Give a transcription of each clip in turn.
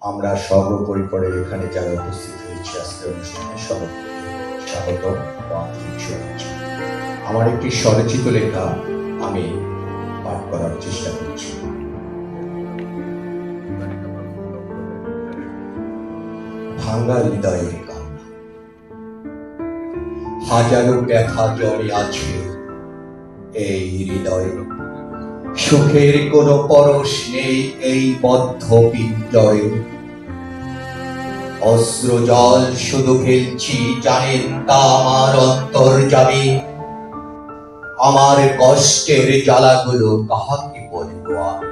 আমরা সর্বোপরি এখানে যারা উপস্থিত হয়েছি আজকের অনুষ্ঠানে সবাইকে স্বাগত ও আন্তরিক শুভেচ্ছা। আমার একটি স্বরচিত লেখা আমি পাঠ করার চেষ্টা করছি। ভাঙ্গা হৃদয়ের কান্না। হাজারো ব্যথা জমে আছে এই হৃদয়ে, সুখের কোনো পরশ নেই এই বদ্ধ পিঞ্জয়ে। অস্ত্র জল শুধু খেলছি জানেন তা আমার অন্তর্যামী। আমার কষ্টের জ্বালাগুলো কাহাকে বলবো আমি।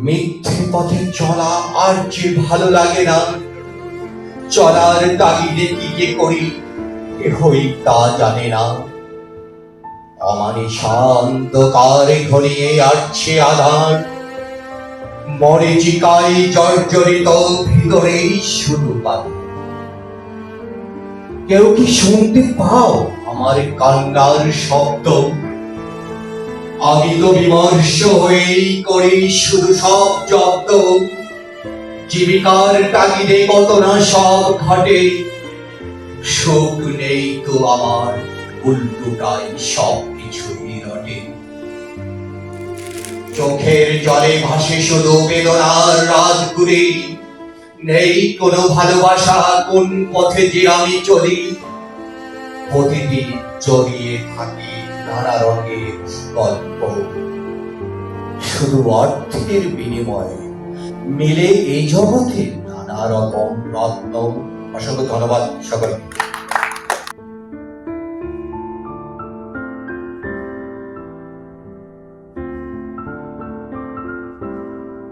মিথ্যে পথে চলা আর যে ভালো লাগে না, চলার তাগিদে কি যে করি কেহই তা জানে না। অমানিসা অন্ধকারে ঘনিয়ে আসছে আধার, মরীচিকায় জর্জরিত ভিতরেই শুধু পাবে। কেউ কি শুনতে পাও আমার কান্নার শব্দ? আমি তো বিমর্ষ হয়েই করি শুধু সব জব্দ। জীবিকার তাগিদে কত না সব ঘটে, সুখ নেই তো আমার, উল্টোটাই সব কিছুই রটে। চোখের জলে ভাসে শুধু বেদনার রাতগুলি, নেই কোনো ভালোবাসা কোন পথে যে আমি চলি। প্রতিদিন জড়িয়ে থাকি নানা রঙের গল্প, শুধু অর্থের বিনিময়ে মিলে এই জগতে নানা রকম রত্ন। অসংখ্য ধন্যবাদ সকলকে।